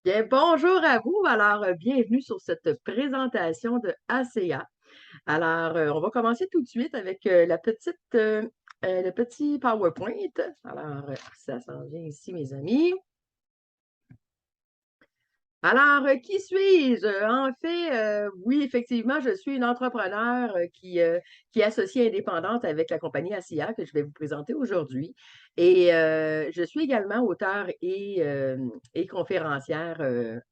Bien, bonjour à vous. Alors, bienvenue sur cette présentation de ACA. Alors, on va commencer tout de suite avec le petit PowerPoint. Alors, ça s'en vient ici, mes amis. Alors, qui suis-je? En fait, oui, effectivement, je suis une entrepreneure qui est associée indépendante avec la compagnie ASIA que je vais vous présenter aujourd'hui. Et je suis également auteure et conférencière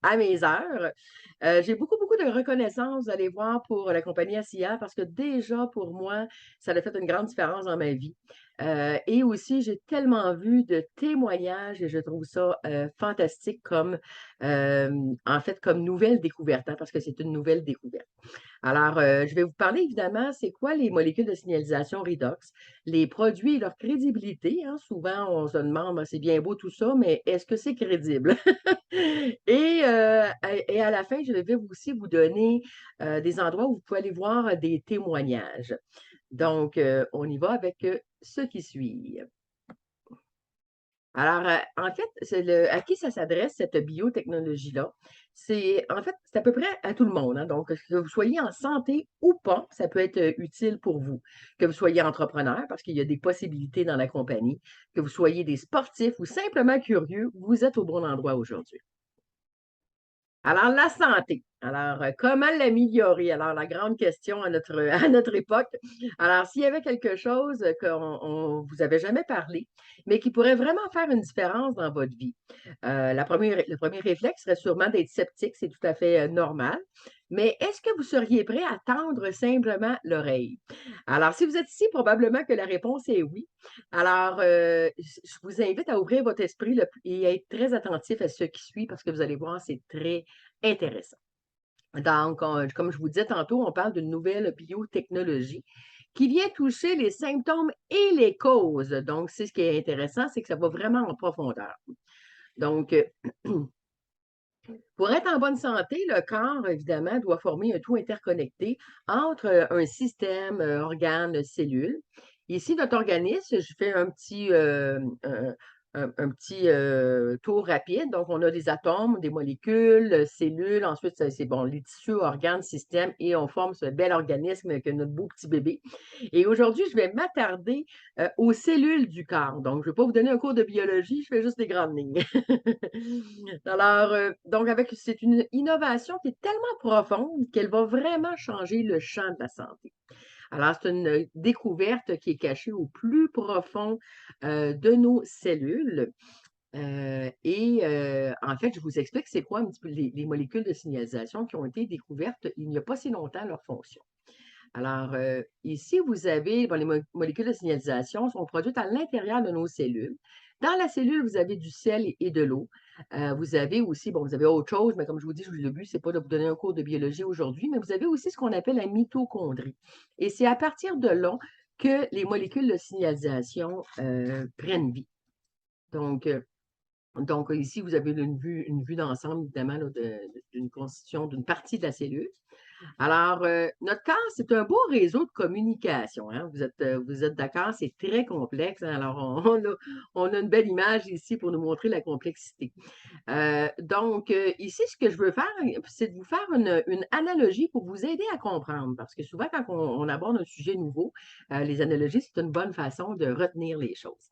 à mes heures. J'ai beaucoup, beaucoup de reconnaissance, vous allez voir, pour la compagnie ASIA parce que déjà, pour moi, ça a fait une grande différence dans ma vie. Et aussi, j'ai tellement vu de témoignages et je trouve ça fantastique en fait, comme nouvelle découverte, hein, parce que c'est une nouvelle découverte. Alors, je vais vous parler évidemment, c'est quoi les molécules de signalisation redox, les produits et leur crédibilité, hein. Souvent, on se demande, ben, c'est bien beau tout ça, mais est-ce que c'est crédible? Et à la fin, je vais aussi vous donner des endroits où vous pouvez aller voir des témoignages. Donc, on y va avec ce qui suit. Alors, en fait, à qui ça s'adresse, cette biotechnologie-là? En fait, c'est à peu près à tout le monde, hein. Donc, que vous soyez en santé ou pas, ça peut être utile pour vous. Que vous soyez entrepreneur, parce qu'il y a des possibilités dans la compagnie, que vous soyez des sportifs ou simplement curieux, vous êtes au bon endroit aujourd'hui. Alors, la santé. Alors, comment l'améliorer? Alors, la grande question à notre, à notre époque. Alors, s'il y avait quelque chose qu'on vous avait jamais parlé, mais qui pourrait vraiment faire une différence dans votre vie, le premier réflexe serait sûrement d'être sceptique, c'est tout à fait normal. Mais est-ce que vous seriez prêt à tendre simplement l'oreille? Alors, si vous êtes ici, probablement que la réponse est oui. Alors, je vous invite à ouvrir votre esprit et à être très attentif à ce qui suit parce que vous allez voir, c'est très intéressant. Donc, comme je vous disais tantôt, on parle d'une nouvelle biotechnologie qui vient toucher les symptômes et les causes. Donc, c'est ce qui est intéressant, c'est que ça va vraiment en profondeur. Donc, pour être en bonne santé, le corps, évidemment, doit former un tout interconnecté entre un système, organes, cellules. Ici, notre organisme, je fais un petit tour rapide. Donc, on a des atomes, des molécules, cellules. Ensuite, c'est bon, les tissus, organes, systèmes, et on forme ce bel organisme que notre beau petit bébé. Et aujourd'hui, je vais m'attarder aux cellules du corps. Donc, je ne vais pas vous donner un cours de biologie, je fais juste des grandes lignes. Alors, donc, c'est une innovation qui est tellement profonde qu'elle va vraiment changer le champ de la santé. Alors, c'est une découverte qui est cachée au plus profond de nos cellules. En fait, je vous explique c'est quoi un petit peu les molécules de signalisation qui ont été découvertes il n'y a pas si longtemps, leur fonction. Alors, ici, vous avez, bon, les molécules de signalisation sont produites à l'intérieur de nos cellules. Dans la cellule, vous avez du sel et de l'eau. Vous avez aussi, bon, vous avez autre chose, mais comme je vous dis, le but, c'est pas de vous donner un cours de biologie aujourd'hui, mais vous avez aussi ce qu'on appelle la mitochondrie. Et c'est à partir de là que les molécules de signalisation prennent vie. Donc, ici, vous avez une vue d'ensemble, évidemment, là, d'une constitution d'une partie de la cellule. Alors, notre corps, c'est un beau réseau de communication, hein. Vous êtes d'accord, c'est très complexe, hein. Alors, on a une belle image ici pour nous montrer la complexité. Ici, ce que je veux faire, c'est de vous faire une analogie pour vous aider à comprendre. Parce que souvent, quand on aborde un sujet nouveau, les analogies, c'est une bonne façon de retenir les choses.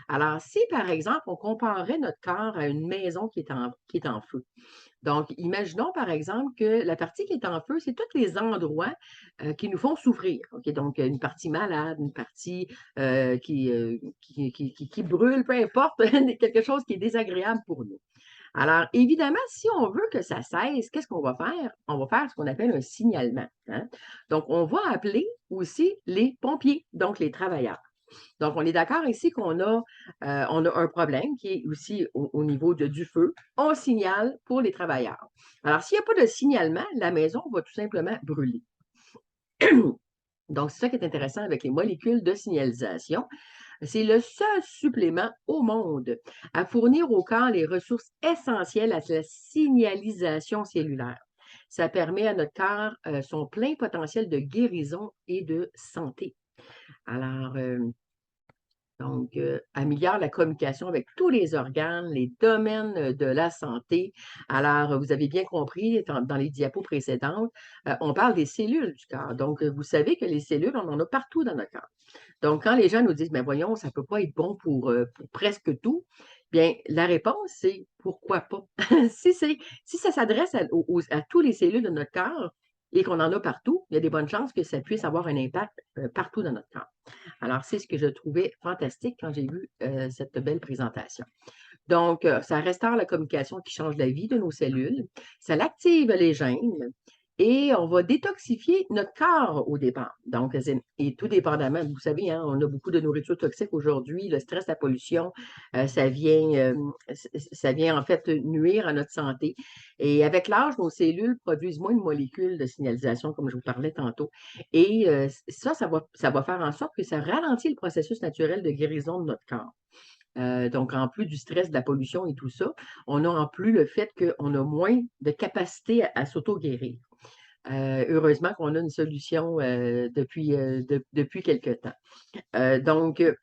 Alors, si, par exemple, on comparait notre corps à une maison qui est en feu. Donc, imaginons par exemple que la partie qui est en feu, c'est tous les endroits qui nous font souffrir. OK? Donc, une partie malade, une partie qui brûle, peu importe, quelque chose qui est désagréable pour nous. Alors, évidemment, si on veut que ça cesse, qu'est-ce qu'on va faire? On va faire ce qu'on appelle un signalement, hein. Donc, on va appeler aussi les pompiers, donc les travailleurs. Donc, on est d'accord ici on a un problème qui est aussi au niveau du feu. On signale pour les travailleurs. Alors, s'il n'y a pas de signalement, la maison va tout simplement brûler. Donc, c'est ça qui est intéressant avec les molécules de signalisation. C'est le seul supplément au monde à fournir au corps les ressources essentielles à la signalisation cellulaire. Ça permet à notre corps son plein potentiel de guérison et de santé. Alors, Donc, améliore la communication avec tous les organes, les domaines de la santé. Alors, vous avez bien compris dans les diapos précédentes, on parle des cellules du corps. Donc, vous savez que les cellules, on en a partout dans notre corps. Donc, quand les gens nous disent, mais voyons, ça ne peut pas être bon pour presque tout, bien, la réponse, c'est pourquoi pas? Si ça s'adresse à tous les cellules de notre corps et qu'on en a partout, il y a des bonnes chances que ça puisse avoir un impact partout dans notre corps. Alors, c'est ce que je trouvais fantastique quand j'ai vu cette belle présentation. Donc, ça restaure la communication qui change la vie de nos cellules, ça l'active les gènes et on va détoxifier notre corps au départ. Donc, et tout dépendamment, vous savez, hein, on a beaucoup de nourriture toxique aujourd'hui, le stress, la pollution, ça vient en fait nuire à notre santé. Et avec l'âge, nos cellules produisent moins de molécules de signalisation, comme je vous parlais tantôt. Et ça va faire en sorte que ça ralentit le processus naturel de guérison de notre corps. Donc, en plus du stress, de la pollution et tout ça, on a en plus le fait qu'on a moins de capacité à s'auto-guérir. Heureusement qu'on a une solution depuis quelque temps. Euh, donc, euh,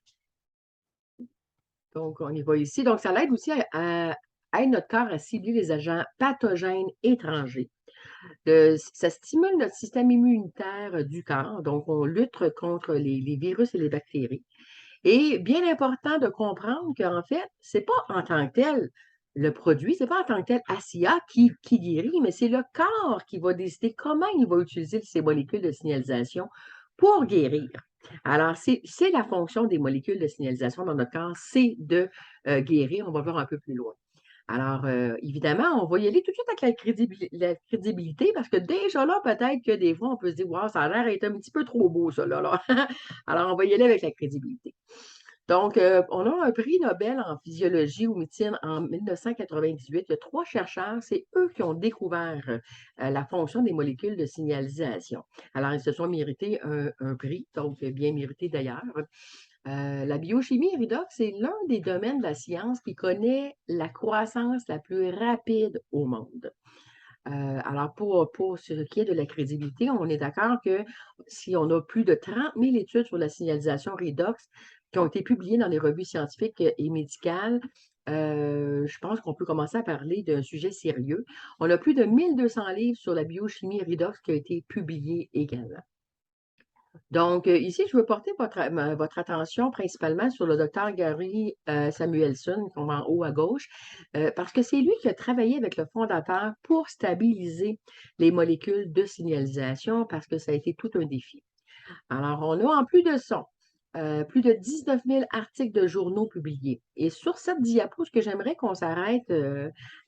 donc, on y va ici. Donc, ça l'aide aussi à aider notre corps à cibler les agents pathogènes étrangers. Ça stimule notre système immunitaire du corps. Donc, on lutte contre les virus et les bactéries. Et bien important de comprendre qu'en fait, c'est pas en tant que tel le produit, c'est pas en tant que tel ASIA qui guérit, mais c'est le corps qui va décider comment il va utiliser ces molécules de signalisation pour guérir. Alors, c'est la fonction des molécules de signalisation dans notre corps, c'est de guérir. On va voir un peu plus loin. Alors, évidemment, on va y aller tout de suite avec la crédibilité parce que déjà là, peut-être que des fois, on peut se dire, wow, ça a l'air d'être un petit peu trop beau, ça, là. Alors, on va y aller avec la crédibilité. Donc, on a un prix Nobel en physiologie ou médecine en 1998. Il y a 3 chercheurs, c'est eux qui ont découvert la fonction des molécules de signalisation. Alors, ils se sont mérités un prix, donc bien mérité d'ailleurs. La biochimie redox, c'est l'un des domaines de la science qui connaît la croissance la plus rapide au monde. Alors, pour ce qui est de la crédibilité, on est d'accord que si on a plus de 30 000 études sur la signalisation redox qui ont été publiées dans les revues scientifiques et médicales, je pense qu'on peut commencer à parler d'un sujet sérieux. On a plus de 1200 livres sur la biochimie redox qui ont été publiés également. Donc, ici, je veux porter votre attention principalement sur le docteur Gary Samuelson, qu'on voit en haut à gauche, parce que c'est lui qui a travaillé avec le fondateur pour stabiliser les molécules de signalisation, parce que ça a été tout un défi. Alors, on a en plus de ça, plus de 19 000 articles de journaux publiés. Et sur cette diapo, ce que j'aimerais qu'on s'arrête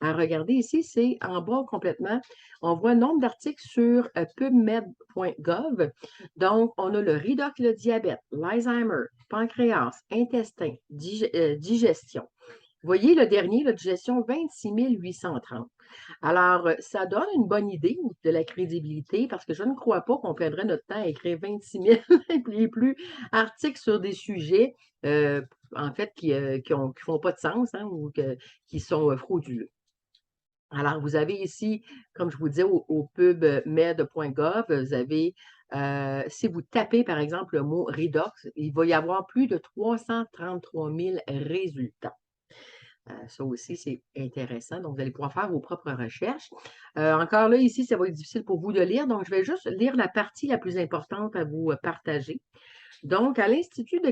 à regarder ici, c'est en bas complètement, on voit le nombre d'articles sur pubmed.gov. Donc, on a le redox, le diabète, l'Alzheimer, pancréas, intestin, digestion. Vous voyez, le dernier, la digestion, 26 830. Alors, ça donne une bonne idée de la crédibilité parce que je ne crois pas qu'on perdrait notre temps à écrire 26 000 et plus articles sur des sujets, en fait, qui ne font pas de sens hein, ou qui sont frauduleux. Alors, vous avez ici, comme je vous disais, au pubmed.gov, vous avez, si vous tapez, par exemple, le mot redox, il va y avoir plus de 333 000 résultats. Ça aussi, c'est intéressant. Donc, vous allez pouvoir faire vos propres recherches. Encore là, ici, ça va être difficile pour vous de lire. Donc, je vais juste lire la partie la plus importante à vous partager. Donc, à l'Institut de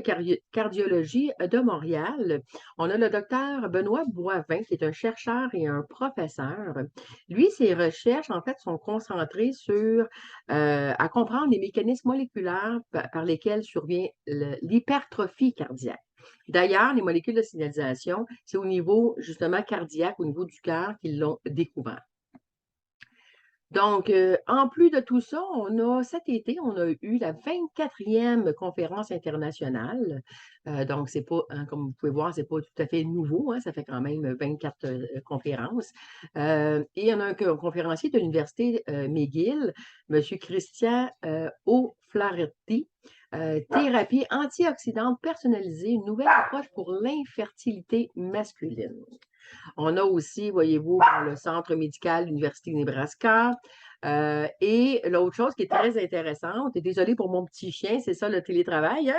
cardiologie de Montréal, on a le docteur Benoît Boivin, qui est un chercheur et un professeur. Lui, ses recherches, en fait, sont concentrées sur à comprendre les mécanismes moléculaires par lesquels survient l'hypertrophie cardiaque. D'ailleurs, les molécules de signalisation, c'est au niveau justement cardiaque, au niveau du cœur qu'ils l'ont découvert. Donc, en plus de tout ça, cet été, on a eu la 24e conférence internationale. Donc, c'est pas, hein, comme vous pouvez voir, c'est pas tout à fait nouveau, hein, ça fait quand même 24 conférences. Et on a un conférencier de l'Université McGill, M. Christian O'Flaherty, thérapie antioxydante personnalisée, une nouvelle approche pour l'infertilité masculine. On a aussi, voyez-vous, bon, le centre médical de l'Université du Nebraska. Et l'autre chose qui est très intéressante, et désolée pour mon petit chien, c'est ça le télétravail, hein?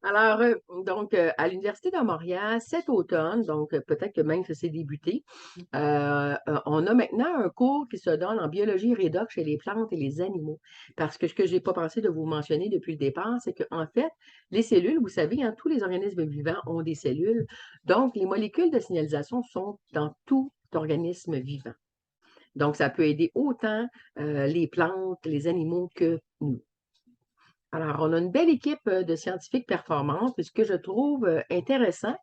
Alors, donc, à l'Université de Montréal, cet automne, donc peut-être que même que c'est débuté, on a maintenant un cours qui se donne en biologie redox chez les plantes et les animaux. Parce que ce que je n'ai pas pensé de vous mentionner depuis le départ, c'est qu'en fait, les cellules, vous savez, hein, tous les organismes vivants ont des cellules. Donc, les molécules de signalisation sont dans tout organisme vivant. Donc, ça peut aider autant les plantes, les animaux que nous. Alors, on a une belle équipe de scientifiques performantes. Et ce que je trouve intéressant,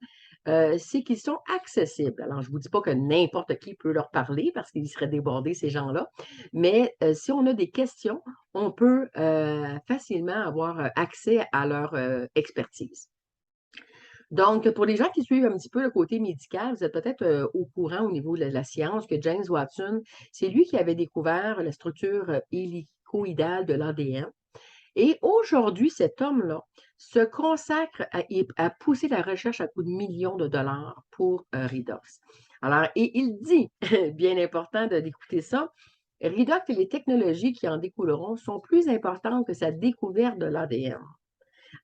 c'est qu'ils sont accessibles. Alors, je ne vous dis pas que n'importe qui peut leur parler parce qu'ils seraient débordés, ces gens-là. Mais si on a des questions, on peut facilement avoir accès à leur expertise. Donc, pour les gens qui suivent un petit peu le côté médical, vous êtes peut-être au courant au niveau de la science que James Watson, c'est lui qui avait découvert la structure hélicoïdale de l'ADN. Et aujourd'hui, cet homme-là se consacre à pousser la recherche à coups de millions de dollars pour Redox. Alors, et il dit, bien important d'écouter ça, Redox et les technologies qui en découleront sont plus importantes que sa découverte de l'ADN.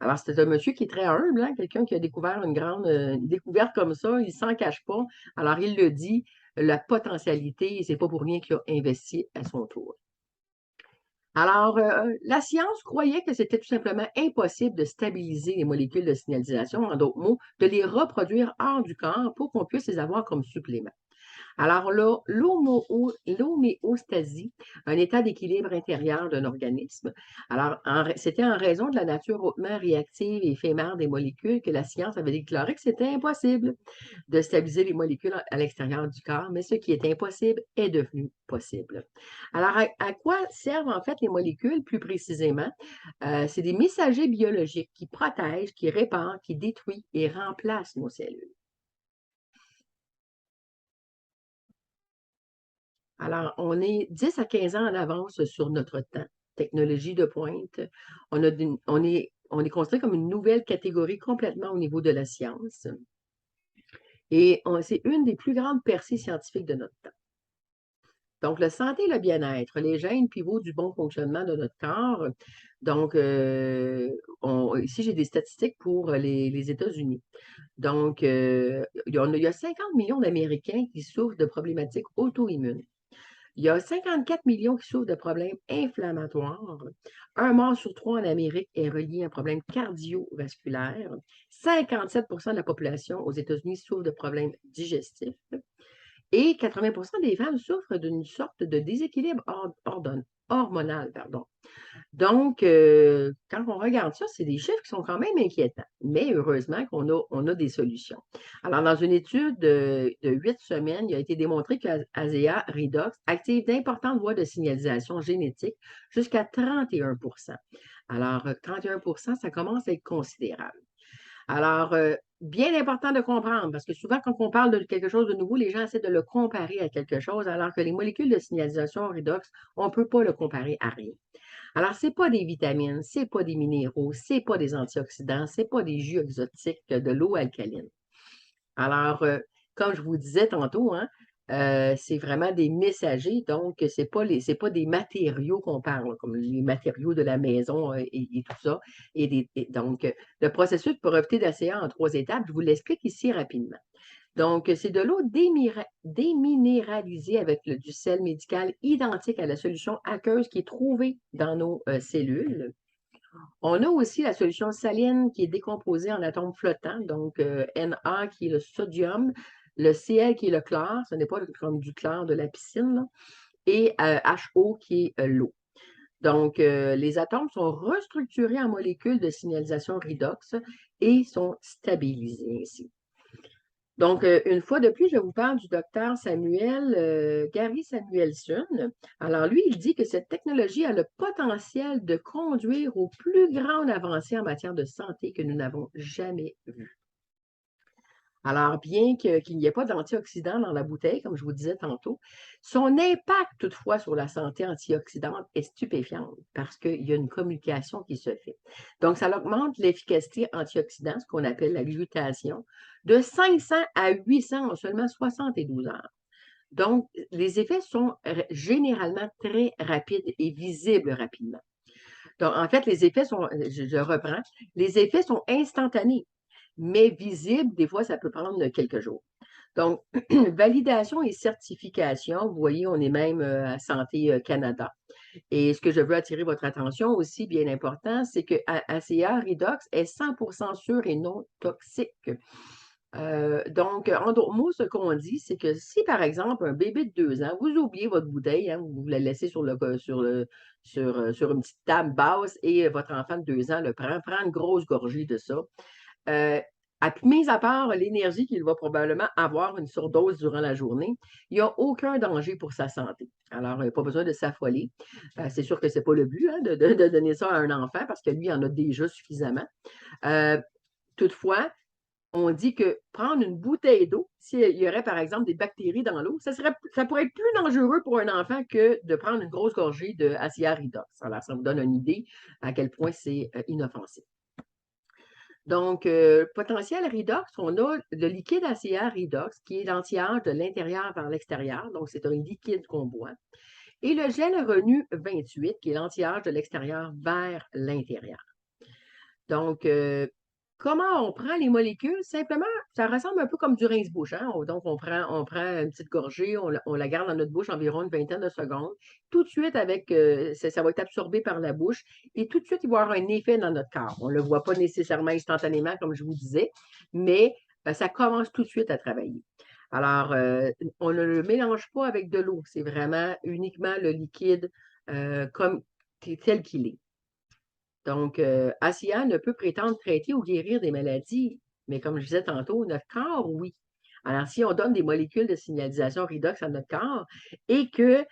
Alors, c'est un monsieur qui est très humble, hein, quelqu'un qui a découvert une grande découverte comme ça, il ne s'en cache pas. Alors, il le dit, la potentialité, c'est pas pour rien qu'il a investi à son tour. Alors, la science croyait que c'était tout simplement impossible de stabiliser les molécules de signalisation, en d'autres mots, de les reproduire hors du corps pour qu'on puisse les avoir comme supplément. Alors là, l'homéostasie, un état d'équilibre intérieur d'un organisme. Alors, c'était en raison de la nature hautement réactive et éphémère des molécules que la science avait déclaré que c'était impossible de stabiliser les molécules à l'extérieur du corps, mais ce qui est impossible est devenu possible. Alors, à quoi servent en fait les molécules plus précisément? C'est des messagers biologiques qui protègent, qui réparent, qui détruisent et remplacent nos cellules. Alors, on est 10 à 15 ans en avance sur notre temps. Technologie de pointe. On est considéré comme une nouvelle catégorie complètement au niveau de la science. Et c'est une des plus grandes percées scientifiques de notre temps. Donc, la santé et le bien-être, les gènes pivots du bon fonctionnement de notre corps. Donc, ici, j'ai des statistiques pour les États-Unis. Donc, il y a 50 millions d'Américains qui souffrent de problématiques auto-immunes. Il y a 54 millions qui souffrent de problèmes inflammatoires. Un mort sur trois en Amérique est relié à un problème cardiovasculaire. 57 de la population aux États-Unis souffre de problèmes digestifs. Et 80 des femmes souffrent d'une sorte de déséquilibre hormonal. Pardon. Donc, quand on regarde ça, c'est des chiffres qui sont quand même inquiétants. Mais heureusement qu'on a des solutions. Alors, dans une étude de 8 semaines, il a été démontré que l'ASEA Redox active d'importantes voies de signalisation génétique jusqu'à 31 Alors, 31 ça commence à être considérable. Alors, bien important de comprendre, parce que souvent, quand on parle de quelque chose de nouveau, les gens essaient de le comparer à quelque chose, alors que les molécules de signalisation redox, on ne peut pas le comparer à rien. Alors, ce n'est pas des vitamines, ce n'est pas des minéraux, ce n'est pas des antioxydants, ce n'est pas des jus exotiques, de l'eau alcaline. Alors, comme je vous disais tantôt, hein, c'est vraiment des messagers, donc c'est pas des matériaux qu'on parle, comme les matériaux de la maison et tout ça. Donc, le processus pour opter d'ACA en 3 étapes, je vous l'explique ici rapidement. Donc, c'est de l'eau déminéralisée avec du sel médical identique à la solution aqueuse qui est trouvée dans nos cellules. On a aussi la solution saline qui est décomposée en atomes flottants, donc Na qui est le sodium, le Cl qui est le chlore, ce n'est pas comme du chlore de la piscine, là, et HO qui est l'eau. Donc, les atomes sont restructurés en molécules de signalisation redox et sont stabilisés ainsi. Donc, une fois de plus, je vous parle du docteur Gary Samuelson. Alors, lui, il dit que cette technologie a le potentiel de conduire aux plus grandes avancées en matière de santé que nous n'avons jamais vues. Alors, bien qu'il n'y ait pas d'antioxydants dans la bouteille, comme je vous disais tantôt, son impact toutefois sur la santé antioxydante est stupéfiant parce qu'il y a une communication qui se fait. Donc, ça augmente l'efficacité antioxydante, ce qu'on appelle la glutation, de 500 à 800 en seulement 72 heures. Donc, les effets sont généralement très rapides et visibles rapidement. Donc, en fait, les effets sont, je reprends, les effets sont instantanés, mais visibles, des fois, ça peut prendre quelques jours. Donc, validation et certification, vous voyez, on est même à Santé Canada. Et ce que je veux attirer votre attention aussi, bien important, c'est que ACA Redox est 100% sûr et non toxique. Donc, en d'autres mots, ce qu'on dit, c'est que si, par exemple, un bébé de 2 ans, vous oubliez votre bouteille, hein, vous la laissez sur une petite table basse et votre enfant de 2 ans le prend une grosse gorgée de ça. Euh, Mis à part l'énergie qu'il va probablement avoir une surdose durant la journée, il n'y a aucun danger pour sa santé. Alors, il n'y a pas besoin de s'affoler. C'est sûr que ce n'est pas le but hein, de donner ça à un enfant parce que lui en a déjà suffisamment. Euh, Toutefois, on dit que prendre une bouteille d'eau, s'il y aurait par exemple des bactéries dans l'eau, ça pourrait être plus dangereux pour un enfant que de prendre une grosse gorgée de Acea Redox. Alors, ça vous donne une idée à quel point c'est inoffensif. Donc, potentiel redox, on a le liquide Acea Redox qui est l'anti-âge de l'intérieur vers l'extérieur. Donc, c'est un liquide qu'on boit. Et le gel Renu 28 qui est l'anti-âge de l'extérieur vers l'intérieur. Donc, comment on prend les molécules? Simplement, ça ressemble un peu comme du rince-bouche. Hein? Donc, on prend une petite gorgée, on la garde dans notre bouche environ une vingtaine de secondes. Tout de suite, ça va être absorbé par la bouche et tout de suite, il va y avoir un effet dans notre corps. On ne le voit pas nécessairement instantanément, comme je vous disais, mais ça commence tout de suite à travailler. Alors, on ne le mélange pas avec de l'eau. C'est vraiment uniquement le liquide comme tel qu'il est. Donc, ASEAN ne peut prétendre traiter ou guérir des maladies, mais comme je disais tantôt, notre corps, oui. Alors, si on donne des molécules de signalisation redox à notre corps et que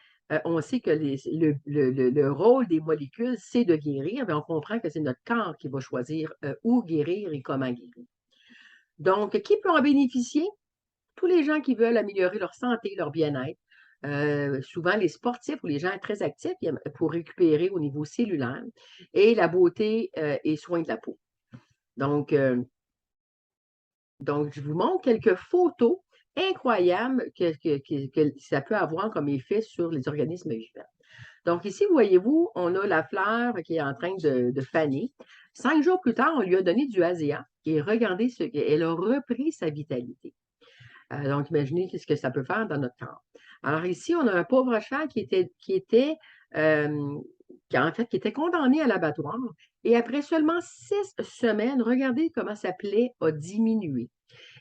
on sait que le rôle des molécules, c'est de guérir, bien, on comprend que c'est notre corps qui va choisir où guérir et comment guérir. Donc, qui peut en bénéficier? Tous les gens qui veulent améliorer leur santé, leur bien-être. Souvent, les sportifs ou les gens très actifs pour récupérer au niveau cellulaire et la beauté et soins de la peau. Donc, je vous montre quelques photos incroyables que ça peut avoir comme effet sur les organismes vivants. Donc, ici, voyez-vous, on a la fleur qui est en train de faner. 5 jours plus tard, on lui a donné du ASEA et regardez elle a repris sa vitalité. Donc, imaginez ce que ça peut faire dans notre corps. Alors ici, on a un pauvre cheval qui était condamné à l'abattoir. Et après seulement 6 semaines, regardez comment sa plaie a diminué.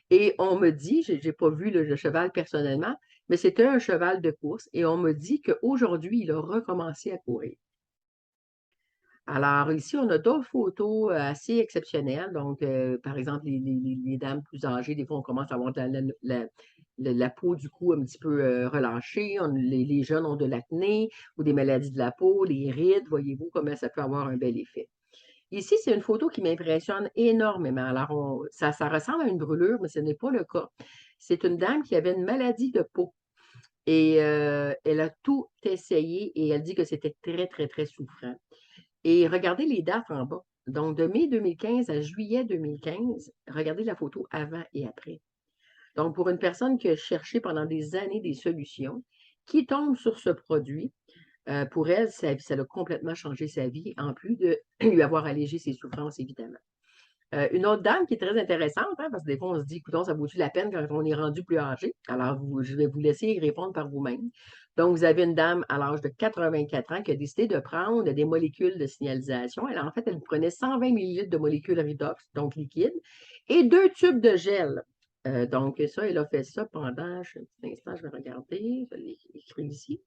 Et on me dit, je n'ai pas vu le cheval personnellement, mais c'était un cheval de course. Et on me dit qu'aujourd'hui, il a recommencé à courir. Alors, ici, on a d'autres photos assez exceptionnelles. Donc, par exemple, les dames plus âgées, des fois, on commence à avoir la peau du cou un petit peu relâchée. Les jeunes ont de l'acné ou des maladies de la peau, les rides. Voyez-vous comment ça peut avoir un bel effet. Ici, c'est une photo qui m'impressionne énormément. Alors, ça ressemble à une brûlure, mais ce n'est pas le cas. C'est une dame qui avait une maladie de peau. Et elle a tout essayé et elle dit que c'était très, très, très souffrant. Et regardez les dates en bas. Donc, de mai 2015 à juillet 2015, regardez la photo avant et après. Donc, pour une personne qui a cherché pendant des années des solutions, qui tombe sur ce produit, pour elle, ça a complètement changé sa vie, en plus de lui avoir allégé ses souffrances, évidemment. Une autre dame qui est très intéressante, hein, parce que des fois, on se dit, écoutons, ça vaut-tu la peine quand on est rendu plus âgé? Alors, je vais vous laisser y répondre par vous-même. Donc, vous avez une dame à l'âge de 84 ans qui a décidé de prendre des molécules de signalisation. En fait, elle prenait 120 millilitres de molécules redox, donc liquide, et 2 tubes de gel. Donc, ça, elle a fait ça pendant, un petit instant, je vais regarder, je l'ai écrit ici.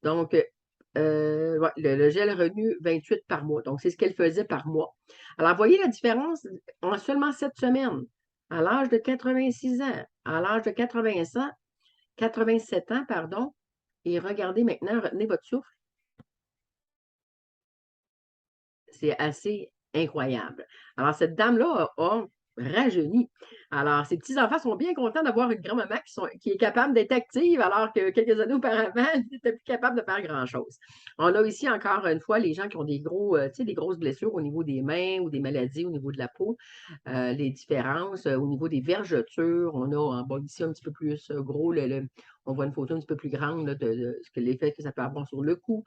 Donc, ouais, le gel Renu 28 par mois. Donc, c'est ce qu'elle faisait par mois. Alors, voyez la différence en seulement 7 semaines. À l'âge de 86 ans, à l'âge de 87 ans, pardon. Et regardez maintenant, retenez votre souffle. C'est assez incroyable. Alors, cette dame-là a rajeuni. Alors, ces petits-enfants sont bien contents d'avoir une grand-maman qui est capable d'être active, alors que quelques années auparavant, elle n'était plus capable de faire grand-chose. On a ici encore une fois les gens qui ont des gros, tu sais, des grosses blessures au niveau des mains ou des maladies au niveau de la peau, les différences au niveau des vergetures. On a en bas ici un petit peu plus gros, on voit une photo un petit peu plus grande là, de ce que l'effet que ça peut avoir sur le cou.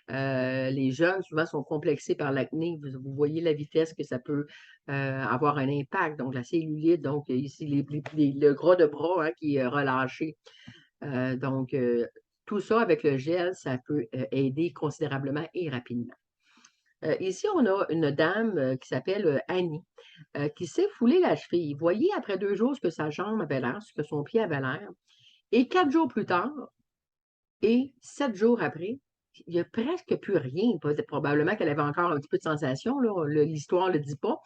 Les jeunes, souvent, sont complexés par l'acné. Vous voyez la vitesse que ça peut avoir un impact. Donc, la cellulite, donc ici, le gras de bras hein, qui est relâché. Donc, tout ça avec le gel, ça peut aider considérablement et rapidement. Ici, on a une dame qui s'appelle Annie, qui s'est foulée la cheville. Vous voyez, après 2 jours, ce que sa jambe avait l'air, ce que son pied avait l'air. Et 4 jours plus tard, et 7 jours après, il n'y a presque plus rien. Probablement qu'elle avait encore un petit peu de sensation, là, l'histoire ne le dit pas,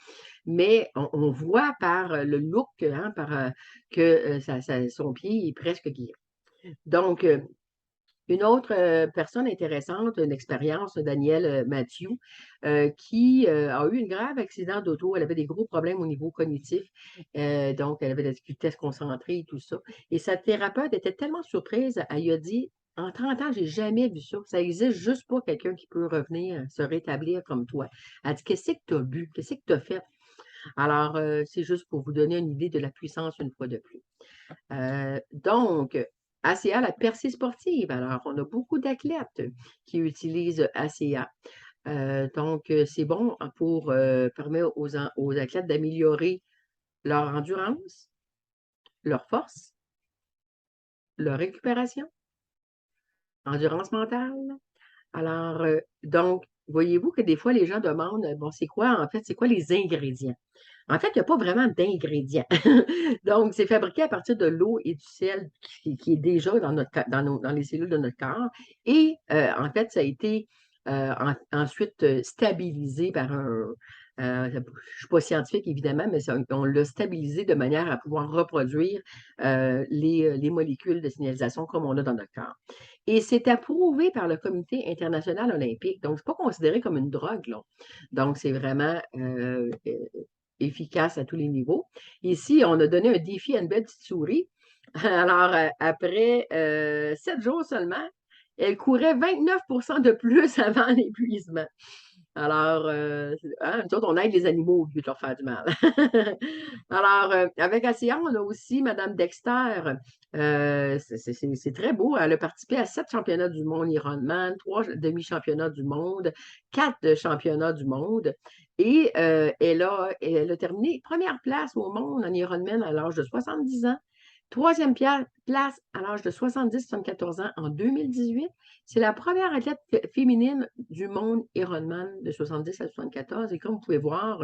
mais on voit par le look hein, que son pied est presque guéri. Donc, une autre personne intéressante, une expérience, Danielle Mathieu, qui a eu un grave accident d'auto. Elle avait des gros problèmes au niveau cognitif. Donc, elle avait de la difficulté à se concentrer et tout ça. Et sa thérapeute était tellement surprise, elle lui a dit, en 30 ans, j'ai jamais vu ça. Ça existe juste pas quelqu'un qui peut revenir, se rétablir comme toi. Elle dit, qu'est-ce que tu as bu? Qu'est-ce que tu as fait? Alors, c'est juste pour vous donner une idée de la puissance une fois de plus. Donc, ACA, la percée sportive. Alors, on a beaucoup d'athlètes qui utilisent ACA. Donc, c'est bon pour permettre aux athlètes d'améliorer leur endurance, leur force, leur récupération, endurance mentale. Alors, donc, voyez-vous que des fois, les gens demandent, bon, c'est quoi, en fait, c'est quoi les ingrédients? En fait, il n'y a pas vraiment d'ingrédients. Donc, c'est fabriqué à partir de l'eau et du sel qui est déjà dans les cellules de notre corps. Et en fait, ça a été ensuite stabilisé par je ne suis pas scientifique, évidemment, mais on l'a stabilisé de manière à pouvoir reproduire les molécules de signalisation comme on a dans notre corps. Et c'est approuvé par le Comité international olympique. Donc, ce n'est pas considéré comme une drogue, là. Donc, c'est vraiment efficace à tous les niveaux. Ici, on a donné un défi à une belle petite souris. Alors, après 7 jours seulement, elle courait 29 de plus avant l'épuisement. Alors, hein, nous autres, on aide les animaux au lieu de leur faire du mal. Alors, avec ACA, on a aussi Mme Dexter. C'est très beau. Elle a participé à 7 championnats du monde Ironman, 3 demi-championnats du monde, 4 championnats du monde. Et elle a terminé première place au monde en Ironman à l'âge de 70 ans. Troisième place à l'âge de 70-74 ans en 2018. C'est la première athlète féminine du monde Ironman de 70 à 74. Et comme vous pouvez voir,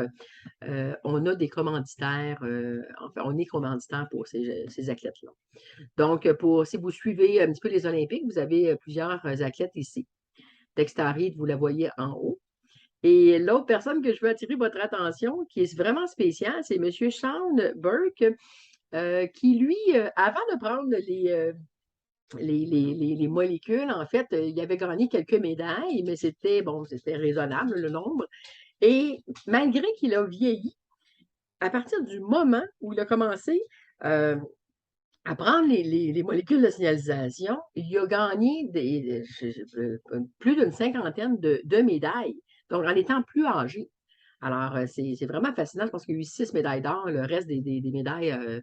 on a des commanditaires, enfin, on est commanditaire pour ces athlètes-là. Donc, si vous suivez un petit peu les Olympiques, vous avez plusieurs athlètes ici. Dexter Reed, vous la voyez en haut. Et l'autre personne que je veux attirer votre attention, qui est vraiment spéciale, c'est M. Sean Burke, qui, lui, avant de prendre les molécules, en fait, il avait gagné quelques médailles, mais c'était raisonnable le nombre. Et malgré qu'il a vieilli, à partir du moment où il a commencé à prendre les molécules de signalisation, il a gagné plus d'une cinquantaine de médailles, donc en étant plus âgé. Alors, c'est vraiment fascinant. Je pense qu'il y a eu 6 médailles d'or, le reste des médailles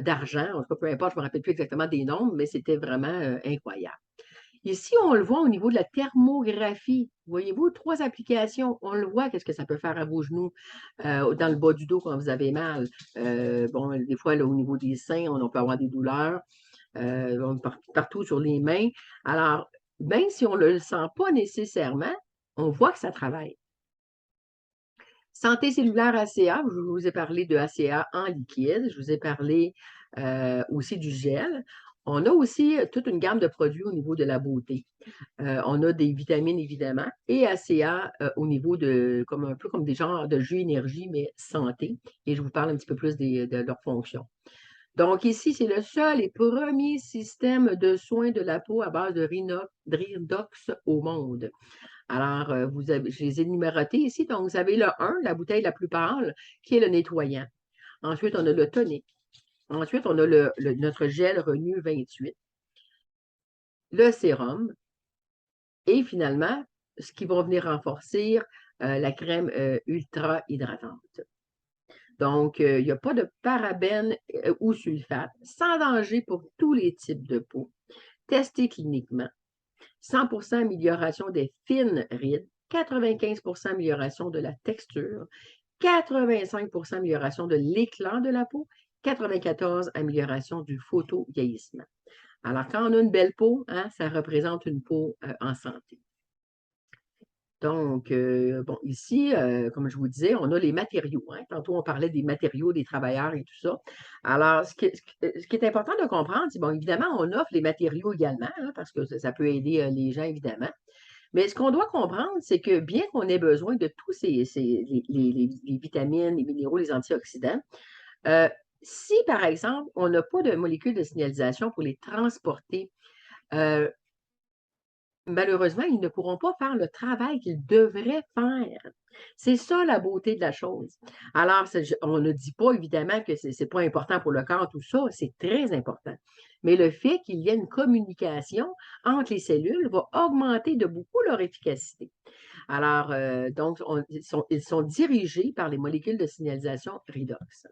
d'argent. En tout cas, peu importe, je ne me rappelle plus exactement des nombres, mais c'était vraiment incroyable. Ici, on le voit au niveau de la thermographie. Voyez-vous, 3 applications. On le voit, qu'est-ce que ça peut faire à vos genoux, dans le bas du dos quand vous avez mal. Bon, des fois, là, au niveau des seins, on peut avoir des douleurs, partout sur les mains. Alors, même si on ne le sent pas nécessairement, on voit que ça travaille. Santé cellulaire ACA, je vous ai parlé de ACA en liquide, je vous ai parlé aussi du gel. On a aussi toute une gamme de produits au niveau de la beauté. On a des vitamines, évidemment, et ACA au niveau un peu comme des genres de jus énergie, mais santé. Et je vous parle un petit peu plus de leurs fonctions. Donc, ici, c'est le seul et premier système de soins de la peau à base de Redox au monde. Alors, je les ai numérotés ici. Donc, vous avez le 1, la bouteille la plus pâle, qui est le nettoyant. Ensuite, on a le tonique. Ensuite, on a notre gel Renew 28, le sérum et finalement, ce qui va venir renforcer la crème ultra hydratante. Donc, il n'y a pas de parabènes ou sulfate, sans danger pour tous les types de peau, testé cliniquement. 100% amélioration des fines rides, 95% amélioration de la texture, 85% amélioration de l'éclat de la peau, 94% amélioration du photo-vieillissement. Alors, quand on a une belle peau, hein, ça représente une peau en santé. Donc, bon, ici, comme je vous disais, on a les matériaux. Hein. Tantôt, on parlait des matériaux, des travailleurs et tout ça. Alors, ce qui est important de comprendre, c'est, bon, évidemment, on offre les matériaux également, hein, parce que ça peut aider les gens, évidemment. Mais ce qu'on doit comprendre, c'est que bien qu'on ait besoin de tous les vitamines, les minéraux, les antioxydants, euh, si, par exemple, on n'a pas de molécules de signalisation pour les transporter, euh, malheureusement, ils ne pourront pas faire le travail qu'ils devraient faire. C'est ça la beauté de la chose. Alors, on ne dit pas évidemment que ce n'est pas important pour le corps, tout ça, c'est très important. Mais le fait qu'il y ait une communication entre les cellules va augmenter de beaucoup leur efficacité. Alors, donc, ils sont dirigés par les molécules de signalisation redox.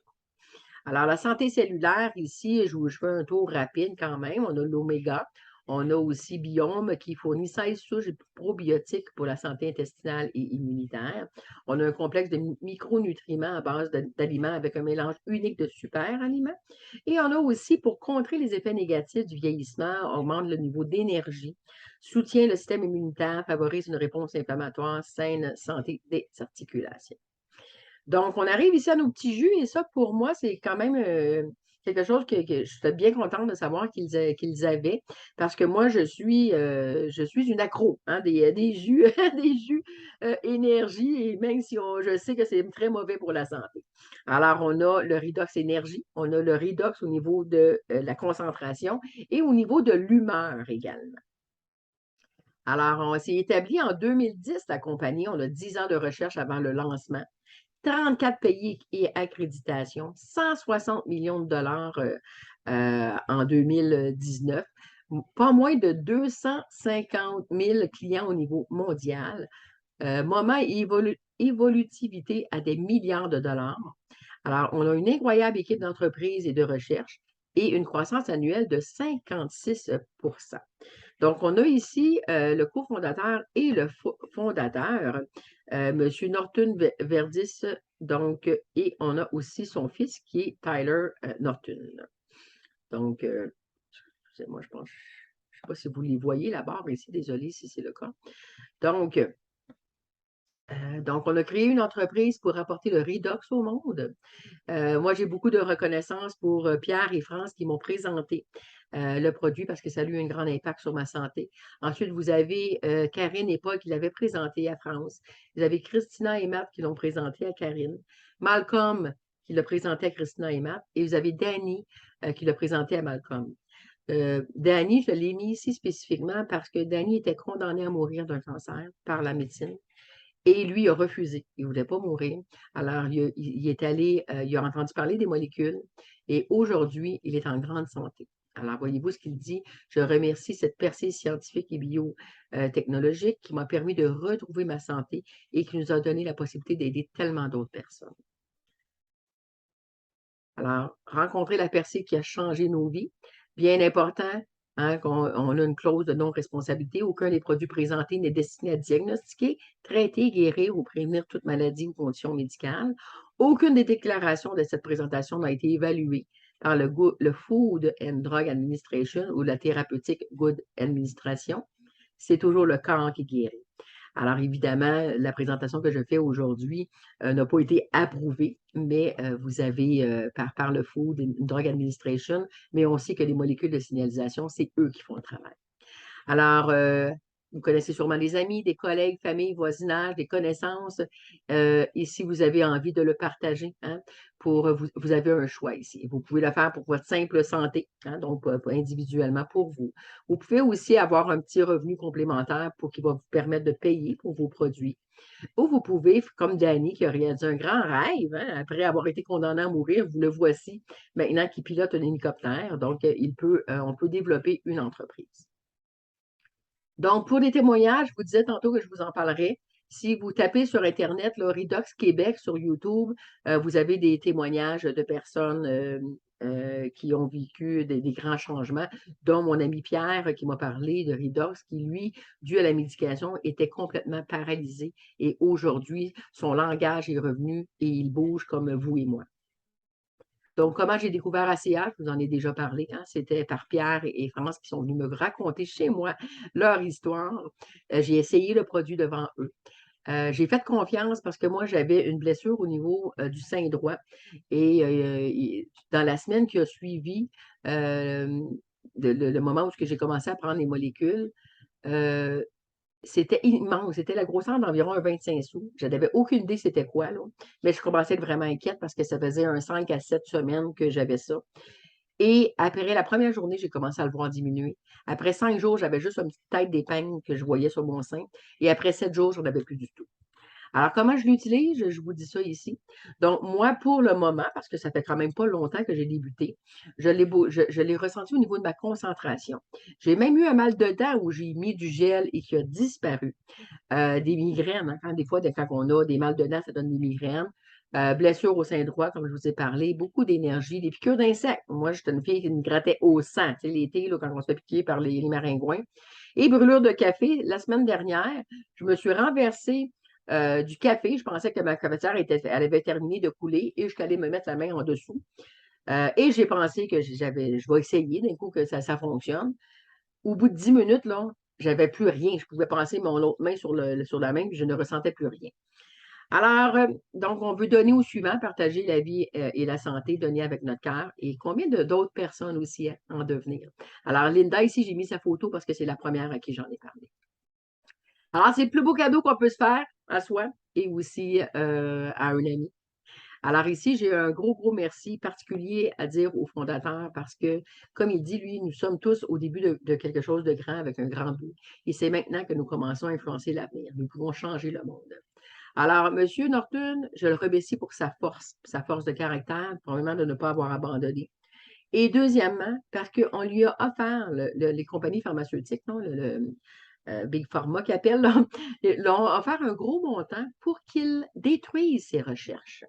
Alors, la santé cellulaire, ici, je fais un tour rapide quand même. On a l'oméga. On a aussi Biome qui fournit 16 souches probiotiques pour la santé intestinale et immunitaire. On a un complexe de micronutriments à base d'aliments avec un mélange unique de super aliments. Et on a aussi, pour contrer les effets négatifs du vieillissement, augmente le niveau d'énergie, soutient le système immunitaire, favorise une réponse inflammatoire, saine santé des articulations. Donc, on arrive ici à nos petits jus et ça, pour moi, c'est quand même quelque chose que je suis bien contente de savoir qu'ils avaient parce que moi, je suis une accro hein, des jus, des jus énergie et même si je sais que c'est très mauvais pour la santé. Alors, on a le Redox Énergie, on a le Redox au niveau de la concentration et au niveau de l'humeur également. Alors, on s'est établi en 2010, la compagnie. On a 10 ans de recherche avant le lancement. 34 pays et accréditation, 160 millions de dollars en 2019, pas moins de 250 000 clients au niveau mondial, moment et évolutivité à des milliards de dollars. Alors, on a une incroyable équipe d'entreprises et de recherche et une croissance annuelle de 56 Donc, on a ici le cofondateur et le fondateur, M. Norton Verdis, donc, et on a aussi son fils qui est Tyler Norton. Donc, moi, je pense, je ne sais pas si vous les voyez la barre ici, désolé si c'est le cas. Donc, on a créé une entreprise pour apporter le redox au monde. Moi, j'ai beaucoup de reconnaissance pour Pierre et France qui m'ont présenté le produit parce que ça a eu un grand impact sur ma santé. Ensuite, vous avez Karine et Paul qui l'avaient présenté à France. Vous avez Christina et Matt qui l'ont présenté à Karine. Malcolm qui l'a présenté à Christina et Matt. Et vous avez Danny qui l'a présenté à Malcolm. Danny, je l'ai mis ici spécifiquement parce que Danny était condamné à mourir d'un cancer par la médecine. Et lui, il a refusé. Il ne voulait pas mourir. Alors, il est allé, il a entendu parler des molécules et aujourd'hui, il est en grande santé. Alors, voyez-vous ce qu'il dit? Je remercie cette percée scientifique et biotechnologique qui m'a permis de retrouver ma santé et qui nous a donné la possibilité d'aider tellement d'autres personnes. Alors, rencontrer la percée qui a changé nos vies, bien important, hein, on a une clause de non-responsabilité. Aucun des produits présentés n'est destiné à diagnostiquer, traiter, guérir ou prévenir toute maladie ou condition médicale. Aucune des déclarations de cette présentation n'a été évaluée par le Food and Drug Administration ou la thérapeutique Good Administration. C'est toujours le corps qui guérit. Alors, évidemment, la présentation que je fais aujourd'hui n'a pas été approuvée, mais vous avez par le Food and Drug Administration, mais on sait que les molécules de signalisation, c'est eux qui font le travail. Alors, Vous connaissez sûrement des amis, des collègues, famille, voisinage, des connaissances. Et si vous avez envie de le partager, hein, vous avez un choix ici. Vous pouvez le faire pour votre simple santé, hein, donc pas individuellement pour vous. Vous pouvez aussi avoir un petit revenu complémentaire qui va vous permettre de payer pour vos produits. Ou vous pouvez, comme Danny, qui a réalisé un grand rêve, hein, après avoir été condamné à mourir, vous le voici maintenant qui pilote un hélicoptère. Donc, on peut développer une entreprise. Donc, pour les témoignages, je vous disais tantôt que je vous en parlerai. Si vous tapez sur Internet, là, Redox Québec sur YouTube, vous avez des témoignages de personnes qui ont vécu des grands changements, dont mon ami Pierre qui m'a parlé de Redox, qui, lui, dû à la médication, était complètement paralysé. Et aujourd'hui, son langage est revenu et il bouge comme vous et moi. Donc, comment j'ai découvert ACA, je vous en ai déjà parlé, hein, c'était par Pierre et France qui sont venus me raconter chez moi leur histoire. J'ai essayé le produit devant eux. J'ai fait confiance parce que moi, j'avais une blessure au niveau du sein droit. Et dans la semaine qui a suivi euh, le moment où j'ai commencé à prendre les molécules, euh, c'était immense. C'était la grosseur d'environ un 25 sous. Je n'avais aucune idée c'était quoi, là. Mais je commençais à être vraiment inquiète parce que ça faisait un 5 à 7 semaines que j'avais ça. Et après la première journée, j'ai commencé à le voir diminuer. Après 5 jours, j'avais juste une petite tête d'épingle que je voyais sur mon sein. Et après 7 jours, je n'en avais plus du tout. Alors, comment je l'utilise? Je vous dis ça ici. Donc, moi, pour le moment, parce que ça fait quand même pas longtemps que j'ai débuté, je l'ai ressenti au niveau de ma concentration. J'ai même eu un mal de dents où j'ai mis du gel et qui a disparu. Des migraines, hein, des fois, quand on a des mal de dents, ça donne des migraines. Blessures au sein droit, comme je vous ai parlé, beaucoup d'énergie, des piqûres d'insectes. Moi, j'étais une fille qui me grattait au sang, tu sais, l'été, là, quand on se fait piquer par les maringouins. Et brûlure de café, la semaine dernière, je me suis renversée du café. Je pensais que ma cafetière elle avait terminé de couler et je suis allée me mettre la main en dessous. Et j'ai pensé que je vais essayer d'un coup que ça fonctionne. Au bout de 10 minutes, là, j'avais plus rien. Je pouvais passer mon autre main sur la main, puis je ne ressentais plus rien. Alors, donc, on veut donner au suivant, partager la vie et la santé, donner avec notre cœur. Et combien d'autres personnes aussi en devenir? Alors, Linda, ici, j'ai mis sa photo parce que c'est la première à qui j'en ai parlé. Alors, c'est le plus beau cadeau qu'on peut se faire à soi et aussi à un ami. Alors ici, j'ai un gros, gros merci particulier à dire au fondateur parce que, comme il dit, lui, nous sommes tous au début de quelque chose de grand avec un grand but. Et c'est maintenant que nous commençons à influencer l'avenir. Nous pouvons changer le monde. Alors, M. Norton, je le remercie pour sa force de caractère, probablement de ne pas avoir abandonné. Et deuxièmement, parce qu'on lui a offert, les compagnies pharmaceutiques, non, Big Pharma qui appelle, là, l'ont offert un gros montant pour qu'il détruise ses recherches.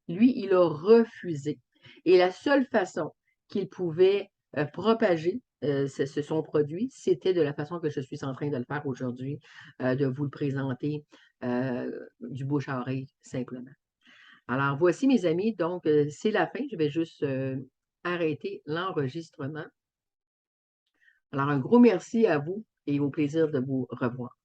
Lui, il a refusé. Et la seule façon qu'il pouvait propager son produit, c'était de la façon que je suis en train de le faire aujourd'hui, de vous le présenter du bouche à oreille, simplement. Alors, voici, mes amis. Donc, c'est la fin. Je vais juste arrêter l'enregistrement. Alors, un gros merci à vous et au plaisir de vous revoir.